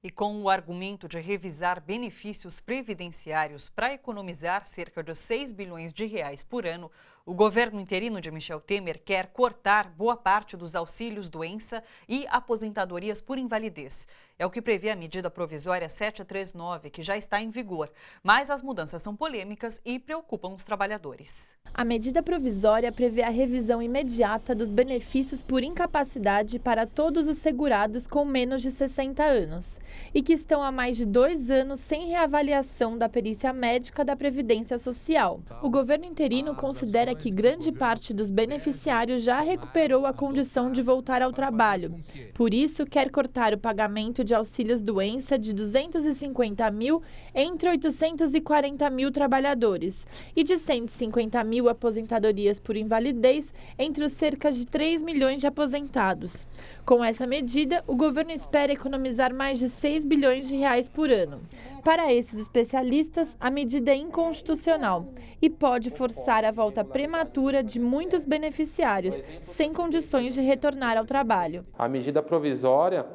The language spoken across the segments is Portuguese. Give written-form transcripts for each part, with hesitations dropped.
E com o argumento de revisar benefícios previdenciários para economizar cerca de 6 bilhões de reais por ano, o governo interino de Michel Temer quer cortar boa parte dos auxílios-doença e aposentadorias por invalidez. É o que prevê a medida provisória 739, que já está em vigor. Mas as mudanças são polêmicas e preocupam os trabalhadores. A medida provisória prevê a revisão imediata dos benefícios por incapacidade para todos os segurados com menos de 60 anos e que estão há mais de 2 anos sem reavaliação da perícia médica da Previdência Social. O governo interino considera que grande parte dos beneficiários já recuperou a condição de voltar ao trabalho. Por isso, quer cortar o pagamento de auxílios-doença de 250 mil entre 840 mil trabalhadores e de 150 mil aposentadorias por invalidez entre os cerca de 3 milhões de aposentados. Com essa medida, o governo espera economizar mais de 6 bilhões de reais por ano. Para esses especialistas, a medida é inconstitucional e pode forçar a volta prematura de muitos beneficiários, sem condições de retornar ao trabalho. A medida provisória,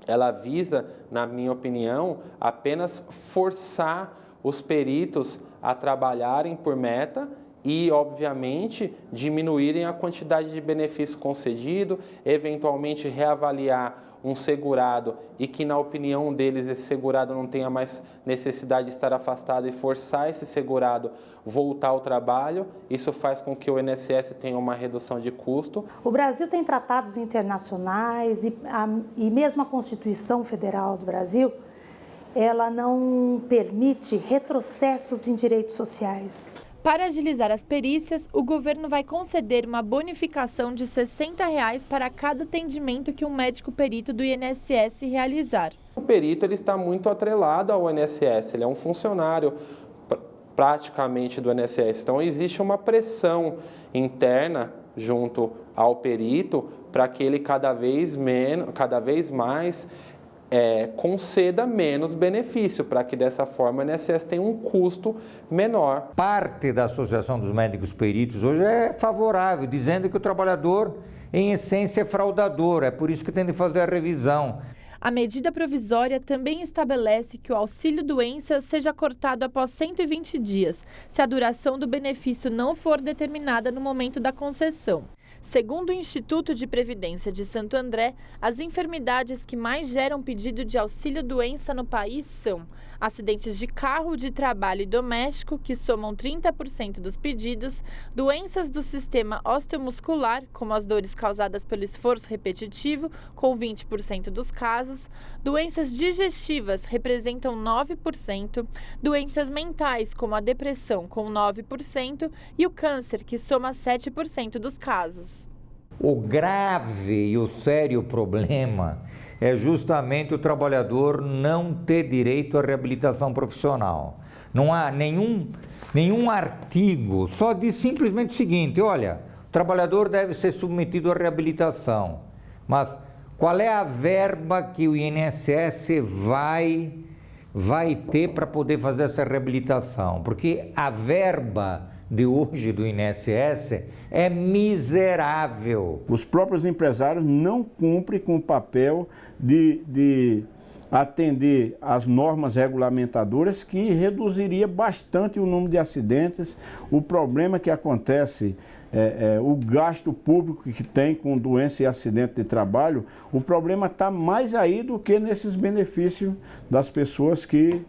ela visa, na minha opinião, apenas forçar os peritos a trabalharem por meta e, obviamente, diminuírem a quantidade de benefício concedido, eventualmente reavaliar um segurado e que, na opinião deles, esse segurado não tenha mais necessidade de estar afastado e forçar esse segurado voltar ao trabalho. Isso faz com que o INSS tenha uma redução de custo. O Brasil tem tratados internacionais e mesmo a Constituição Federal do Brasil, ela não permite retrocessos em direitos sociais. Para agilizar as perícias, o governo vai conceder uma bonificação de R$ 60 para cada atendimento que um médico perito do INSS realizar. O perito ele está muito atrelado ao INSS, ele é um funcionário praticamente do INSS. Então existe uma pressão interna junto ao perito para que ele cada vez mais conceda menos benefício, para que dessa forma o INSS tenha um custo menor. Parte da Associação dos Médicos Peritos hoje é favorável, dizendo que o trabalhador, em essência, é fraudador, é por isso que tem de fazer a revisão. A medida provisória também estabelece que o auxílio-doença seja cortado após 120 dias, se a duração do benefício não for determinada no momento da concessão. Segundo o Instituto de Previdência de Santo André, as enfermidades que mais geram pedido de auxílio-doença no país são acidentes de carro, de trabalho e doméstico, que somam 30% dos pedidos, doenças do sistema osteomuscular, como as dores causadas pelo esforço repetitivo, com 20% dos casos, doenças digestivas representam 9%, doenças mentais, como a depressão, com 9%, e o câncer, que soma 7% dos casos. O grave e o sério problema é justamente o trabalhador não ter direito à reabilitação profissional. Não há nenhum artigo, só diz simplesmente o seguinte: olha, o trabalhador deve ser submetido à reabilitação. Mas qual é a verba que o INSS vai ter para poder fazer essa reabilitação? Porque a verba de hoje do INSS é miserável. Os próprios empresários não cumprem com o papel de atender às normas regulamentadoras, que reduziria bastante o número de acidentes. O problema que acontece, o gasto público que tem com doença e acidente de trabalho, o problema está mais aí do que nesses benefícios das pessoas que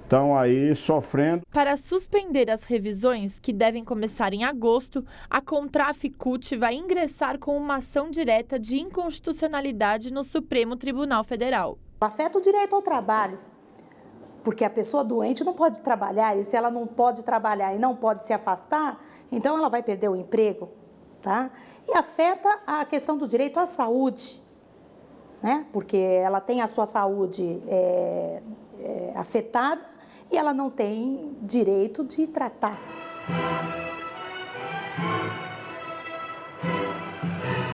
estão aí sofrendo. Para suspender as revisões, que devem começar em agosto, a Contraficult vai ingressar com uma ação direta de inconstitucionalidade no Supremo Tribunal Federal. Afeta o direito ao trabalho, porque a pessoa doente não pode trabalhar, e se ela não pode trabalhar e não pode se afastar, então ela vai perder o emprego, tá? E afeta a questão do direito à saúde, né? Porque ela tem a sua saúde afetada e ela não tem direito de tratar.